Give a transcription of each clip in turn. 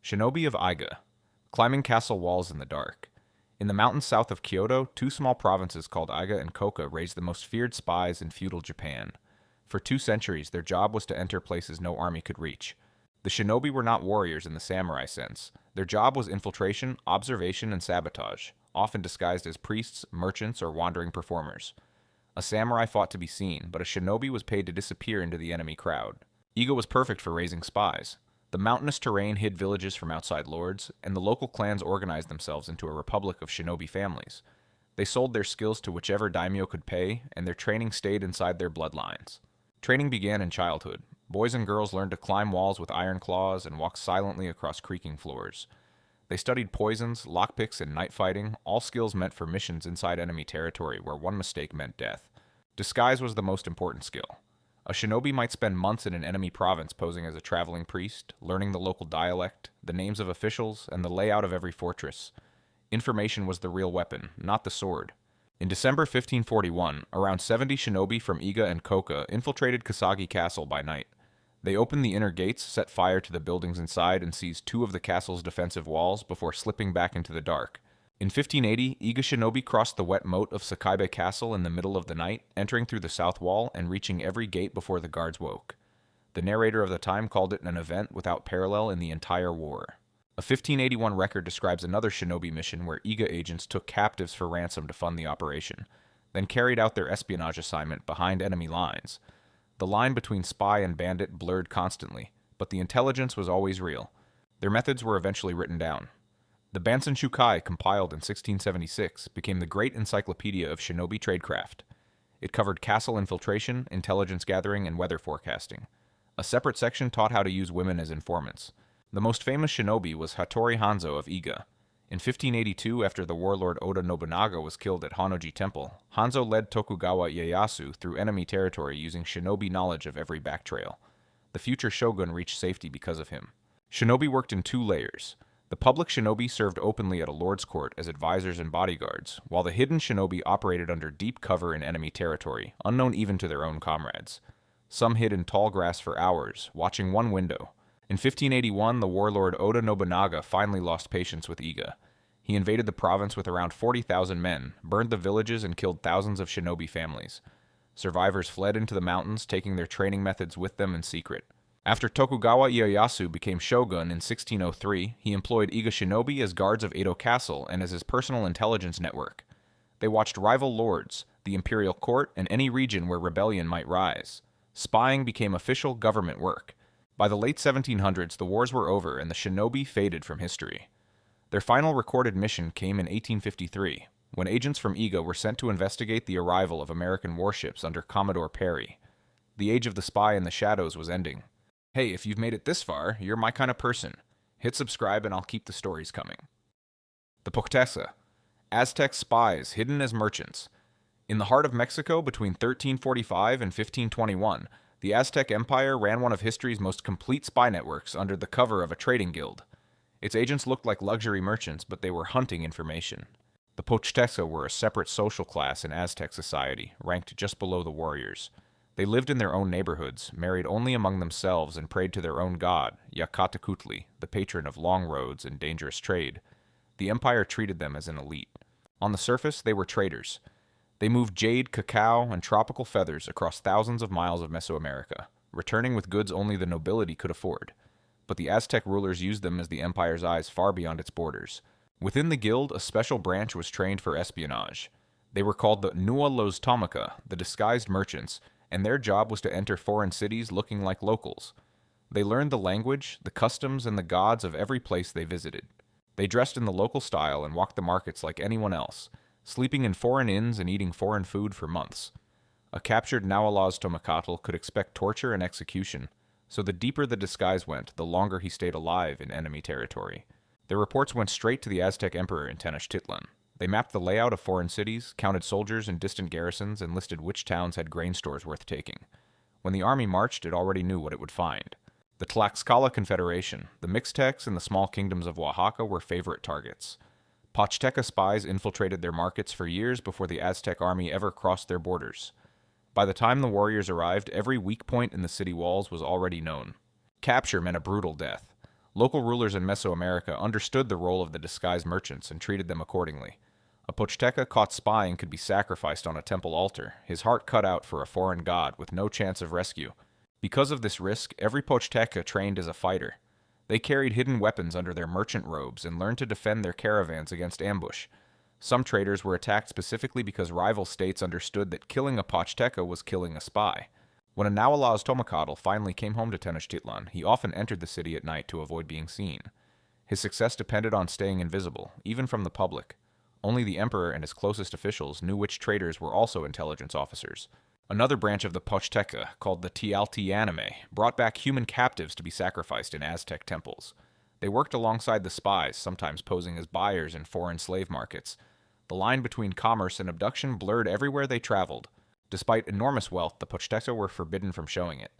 Shinobi of Iga, climbing castle walls in the dark. In the mountains south of Kyoto, two small provinces called Iga and Koka raised the most feared spies in feudal Japan. For 2 centuries, their job was to enter places no army could reach. The shinobi were not warriors in the samurai sense. Their job was infiltration, observation, and sabotage, often disguised as priests, merchants, or wandering performers. A samurai fought to be seen, but a shinobi was paid to disappear into the enemy crowd. Iga was perfect for raising spies. The mountainous terrain hid villages from outside lords, and the local clans organized themselves into a republic of shinobi families. They sold their skills to whichever daimyo could pay, and their training stayed inside their bloodlines. Training began in childhood. Boys and girls learned to climb walls with iron claws and walk silently across creaking floors. They studied poisons, lockpicks, and night fighting, all skills meant for missions inside enemy territory where one mistake meant death. Disguise was the most important skill. A shinobi might spend months in an enemy province posing as a traveling priest, learning the local dialect, the names of officials, and the layout of every fortress. Information was the real weapon, not the sword. In December 1541, around 70 shinobi from Iga and Koka infiltrated Kasagi Castle by night. They opened the inner gates, set fire to the buildings inside, and seized 2 of the castle's defensive walls before slipping back into the dark. In 1580, Iga shinobi crossed the wet moat of Sakaibe Castle in the middle of the night, entering through the south wall and reaching every gate before the guards woke. The narrator of the time called it an event without parallel in the entire war. A 1581 record describes another shinobi mission where Iga agents took captives for ransom to fund the operation, then carried out their espionage assignment behind enemy lines. The line between spy and bandit blurred constantly, but the intelligence was always real. Their methods were eventually written down. The Bansen Shukai, compiled in 1676, became the great encyclopedia of shinobi tradecraft. It covered castle infiltration, intelligence gathering, and weather forecasting. A separate section taught how to use women as informants. The most famous shinobi was Hattori Hanzo of Iga. In 1582, after the warlord Oda Nobunaga was killed at Honnoji Temple, Hanzo led Tokugawa Ieyasu through enemy territory using shinobi knowledge of every backtrail. The future shogun reached safety because of him. Shinobi worked in 2 layers. The public shinobi served openly at a lord's court as advisors and bodyguards, while the hidden shinobi operated under deep cover in enemy territory, unknown even to their own comrades. Some hid in tall grass for hours, watching one window. In 1581, the warlord Oda Nobunaga finally lost patience with Iga. He invaded the province with around 40,000 men, burned the villages, and killed thousands of shinobi families. Survivors fled into the mountains, taking their training methods with them in secret. After Tokugawa Ieyasu became shogun in 1603, he employed Iga shinobi as guards of Edo Castle and as his personal intelligence network. They watched rival lords, the imperial court, and any region where rebellion might rise. Spying became official government work. By the late 1700s, the wars were over and the shinobi faded from history. Their final recorded mission came in 1853, when agents from Iga were sent to investigate the arrival of American warships under Commodore Perry. The age of the spy in the shadows was ending. Hey, if you've made it this far, you're my kind of person. Hit subscribe and I'll keep the stories coming. The Pochteca, Aztec spies hidden as merchants. In the heart of Mexico between 1345 and 1521, the Aztec Empire ran one of history's most complete spy networks under the cover of a trading guild. Its agents looked like luxury merchants, but they were hunting information. The Pochteca were a separate social class in Aztec society, ranked just below the warriors. They lived in their own neighborhoods, married only among themselves, and prayed to their own god, Yacatecutli, the patron of long roads and dangerous trade. The empire treated them as an elite. On the surface, they were traders. They moved jade, cacao, and tropical feathers across thousands of miles of Mesoamerica, returning with goods only the nobility could afford. But the Aztec rulers used them as the empire's eyes far beyond its borders. Within the guild, a special branch was trained for espionage. They were called the Nua los Tomaca, the disguised merchants, and their job was to enter foreign cities looking like locals. They learned the language, the customs, and the gods of every place they visited. They dressed in the local style and walked the markets like anyone else, sleeping in foreign inns and eating foreign food for months. A captured Nahualaz Tomacatl could expect torture and execution, so the deeper the disguise went, the longer he stayed alive in enemy territory. Their reports went straight to the Aztec emperor in Tenochtitlan. They mapped the layout of foreign cities, counted soldiers in distant garrisons, and listed which towns had grain stores worth taking. When the army marched, it already knew what it would find. The Tlaxcala Confederation, the Mixtecs, and the small kingdoms of Oaxaca were favorite targets. Pochteca spies infiltrated their markets for years before the Aztec army ever crossed their borders. By the time the warriors arrived, every weak point in the city walls was already known. Capture meant a brutal death. Local rulers in Mesoamerica understood the role of the disguised merchants and treated them accordingly. A Pochteca caught spying could be sacrificed on a temple altar, his heart cut out for a foreign god with no chance of rescue. Because of this risk, every Pochteca trained as a fighter. They carried hidden weapons under their merchant robes and learned to defend their caravans against ambush. Some traders were attacked specifically because rival states understood that killing a Pochteca was killing a spy. When a now-Allah's Tomacatl finally came home to Tenochtitlan, he often entered the city at night to avoid being seen. His success depended on staying invisible, even from the public. Only the emperor and his closest officials knew which traders were also intelligence officers. Another branch of the Pochteca, called the Tealtianame, brought back human captives to be sacrificed in Aztec temples. They worked alongside the spies, sometimes posing as buyers in foreign slave markets. The line between commerce and abduction blurred everywhere they traveled. Despite enormous wealth, the Pochteca were forbidden from showing it.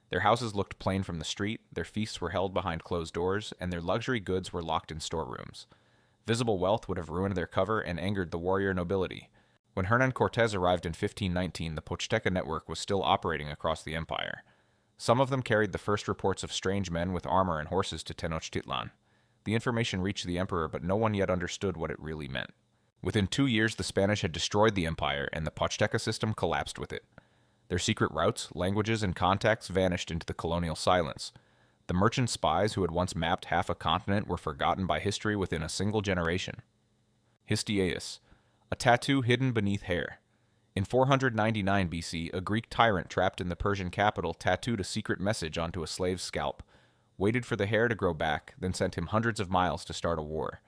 Their houses looked plain from the street, their feasts were held behind closed doors, and their luxury goods were locked in storerooms. Visible wealth would have ruined their cover and angered the warrior nobility. When Hernan Cortés arrived in 1519, the Pochteca network was still operating across the empire. Some of them carried the first reports of strange men with armor and horses to Tenochtitlan. The information reached the emperor, but no one yet understood what it really meant. Within 2 years, the Spanish had destroyed the empire, and the Pochteca system collapsed with it. Their secret routes, languages, and contacts vanished into the colonial silence. The merchant spies who had once mapped half a continent were forgotten by history within a single generation. Histiaeus, a tattoo hidden beneath hair. In 499 BC, a Greek tyrant trapped in the Persian capital tattooed a secret message onto a slave's scalp, waited for the hair to grow back, then sent him hundreds of miles to start a war.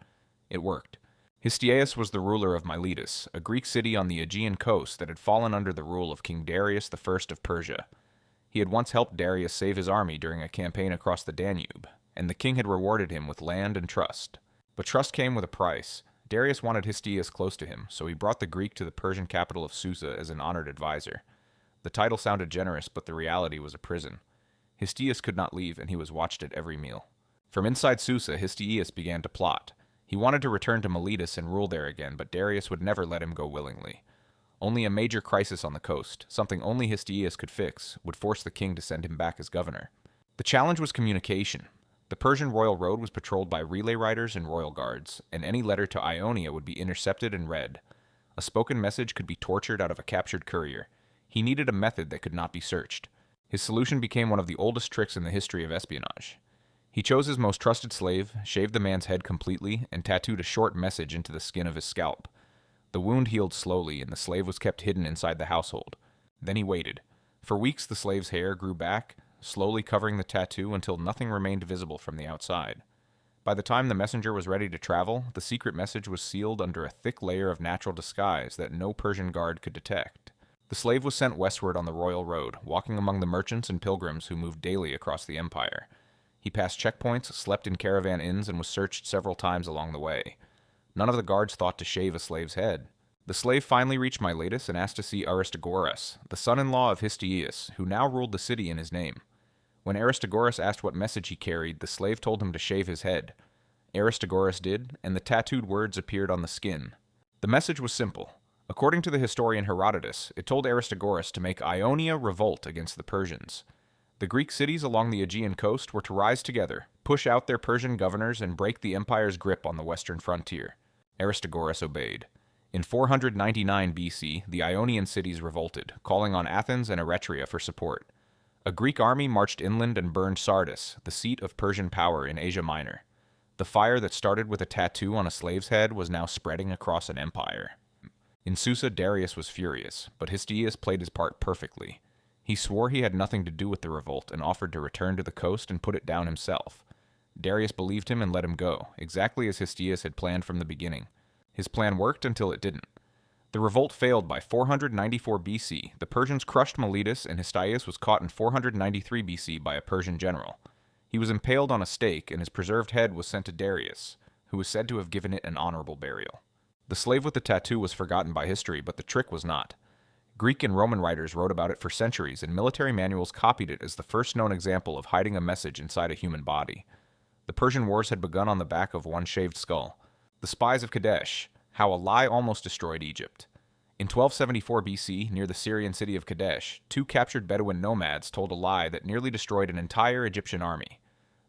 It worked. Histiaeus was the ruler of Miletus, a Greek city on the Aegean coast that had fallen under the rule of King Darius I of Persia. He had once helped Darius save his army during a campaign across the Danube, and the king had rewarded him with land and trust. But trust came with a price. Darius wanted Histiaeus close to him, so he brought the Greek to the Persian capital of Susa as an honored advisor. The title sounded generous, but the reality was a prison. Histiaeus could not leave, and he was watched at every meal. From inside Susa, Histiaeus began to plot. He wanted to return to Miletus and rule there again, but Darius would never let him go willingly. Only a major crisis on the coast, something only Histiaeus could fix, would force the king to send him back as governor. The challenge was communication. The Persian royal road was patrolled by relay riders and royal guards, and any letter to Ionia would be intercepted and read. A spoken message could be tortured out of a captured courier. He needed a method that could not be searched. His solution became one of the oldest tricks in the history of espionage. He chose his most trusted slave, shaved the man's head completely, and tattooed a short message into the skin of his scalp. The wound healed slowly, and the slave was kept hidden inside the household. Then he waited. For weeks the slave's hair grew back, slowly covering the tattoo until nothing remained visible from the outside. By the time the messenger was ready to travel, the secret message was sealed under a thick layer of natural disguise that no Persian guard could detect. The slave was sent westward on the royal road, walking among the merchants and pilgrims who moved daily across the empire. He passed checkpoints, slept in caravan inns, and was searched several times along the way. None of the guards thought to shave a slave's head. The slave finally reached Miletus and asked to see Aristagoras, the son-in-law of Histiaeus, who now ruled the city in his name. When Aristagoras asked what message he carried, the slave told him to shave his head. Aristagoras did, and the tattooed words appeared on the skin. The message was simple. According to the historian Herodotus, it told Aristagoras to make Ionia revolt against the Persians. The Greek cities along the Aegean coast were to rise together, push out their Persian governors, and break the empire's grip on the western frontier. Aristagoras obeyed. In 499 BC, the Ionian cities revolted, calling on Athens and Eretria for support. A Greek army marched inland and burned Sardis, the seat of Persian power in Asia Minor. The fire that started with a tattoo on a slave's head was now spreading across an empire. In Susa, Darius was furious, but Histiaeus played his part perfectly. He swore he had nothing to do with the revolt and offered to return to the coast and put it down himself. Darius believed him and let him go, exactly as Histiaeus had planned from the beginning. His plan worked until it didn't. The revolt failed by 494 BC. The Persians crushed Miletus, and Histiaeus was caught in 493 BC by a Persian general. He was impaled on a stake, and his preserved head was sent to Darius, who was said to have given it an honorable burial. The slave with the tattoo was forgotten by history, but the trick was not. Greek and Roman writers wrote about it for centuries, and military manuals copied it as the first known example of hiding a message inside a human body. The Persian Wars had begun on the back of one shaved skull. The Spies of Kadesh, how a lie almost destroyed Egypt. In 1274 BC, near the Syrian city of Kadesh, 2 captured Bedouin nomads told a lie that nearly destroyed an entire Egyptian army.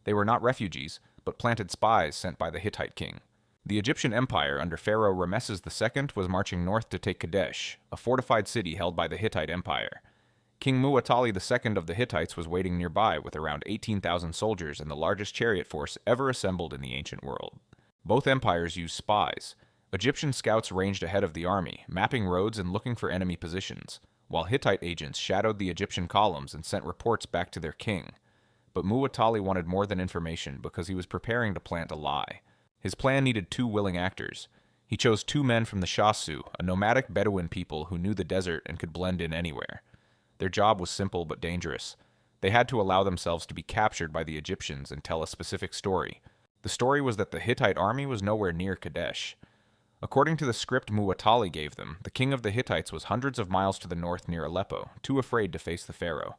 They were not refugees, but planted spies sent by the Hittite king. The Egyptian Empire under Pharaoh Rameses II was marching north to take Kadesh, a fortified city held by the Hittite Empire. King Muwatalli II of the Hittites was waiting nearby with around 18,000 soldiers and the largest chariot force ever assembled in the ancient world. Both empires used spies. Egyptian scouts ranged ahead of the army, mapping roads and looking for enemy positions, while Hittite agents shadowed the Egyptian columns and sent reports back to their king. But Muwatalli wanted more than information because he was preparing to plant a lie. His plan needed 2 willing actors. He chose 2 men from the Shasu, a nomadic Bedouin people who knew the desert and could blend in anywhere. Their job was simple but dangerous. They had to allow themselves to be captured by the Egyptians and tell a specific story. The story was that the Hittite army was nowhere near Kadesh. According to the script Muwatalli gave them, the king of the Hittites was hundreds of miles to the north near Aleppo, too afraid to face the pharaoh.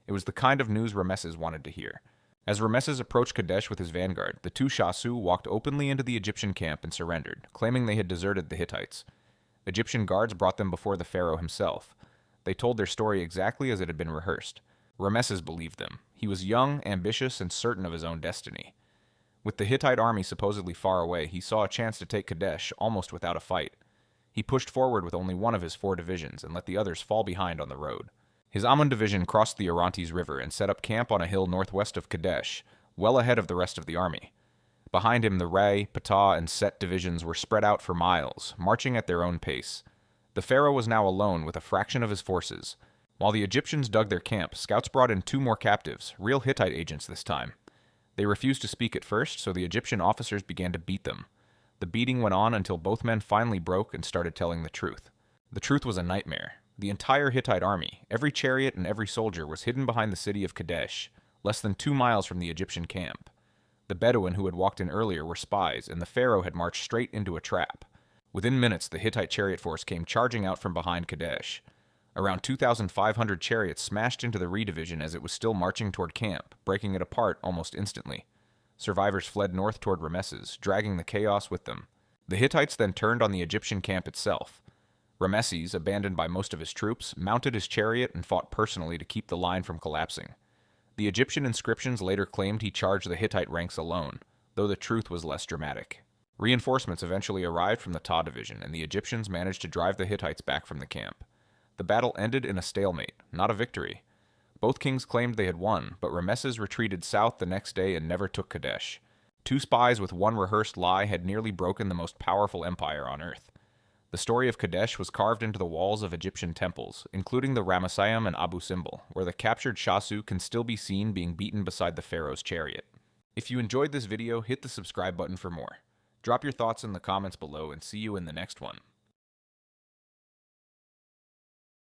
It was the kind of news Rameses wanted to hear. As Rameses approached Kadesh with his vanguard, the 2 Shasu walked openly into the Egyptian camp and surrendered, claiming they had deserted the Hittites. Egyptian guards brought them before the pharaoh himself. They told their story exactly as it had been rehearsed. Rameses believed them. He was young, ambitious, and certain of his own destiny. With the Hittite army supposedly far away, he saw a chance to take Kadesh almost without a fight. He pushed forward with only one of his 4 divisions and let the others fall behind on the road. His Amun division crossed the Orontes River and set up camp on a hill northwest of Kadesh, well ahead of the rest of the army. Behind him, the Ray, Ptah, and Set divisions were spread out for miles, marching at their own pace. The pharaoh was now alone with a fraction of his forces. While the Egyptians dug their camp, scouts brought in 2 more captives, real Hittite agents this time. They refused to speak at first, so the Egyptian officers began to beat them. The beating went on until both men finally broke and started telling the truth. The truth was a nightmare. The entire Hittite army, every chariot and every soldier, was hidden behind the city of Kadesh, less than 2 miles from the Egyptian camp. The Bedouin who had walked in earlier were spies, and the pharaoh had marched straight into a trap. Within minutes, the Hittite chariot force came charging out from behind Kadesh. Around 2,500 chariots smashed into the Re division as it was still marching toward camp, breaking it apart almost instantly. Survivors fled north toward Rameses, dragging the chaos with them. The Hittites then turned on the Egyptian camp itself. Rameses, abandoned by most of his troops, mounted his chariot and fought personally to keep the line from collapsing. The Egyptian inscriptions later claimed he charged the Hittite ranks alone, though the truth was less dramatic. Reinforcements eventually arrived from the Ptah division, and the Egyptians managed to drive the Hittites back from the camp. The battle ended in a stalemate, not a victory. Both kings claimed they had won, but Rameses retreated south the next day and never took Kadesh. 2 spies with 1 rehearsed lie had nearly broken the most powerful empire on earth. The story of Kadesh was carved into the walls of Egyptian temples, including the Ramesseum and Abu Simbel, where the captured Shasu can still be seen being beaten beside the pharaoh's chariot. If you enjoyed this video, hit the subscribe button for more. Drop your thoughts in the comments below and see you in the next one.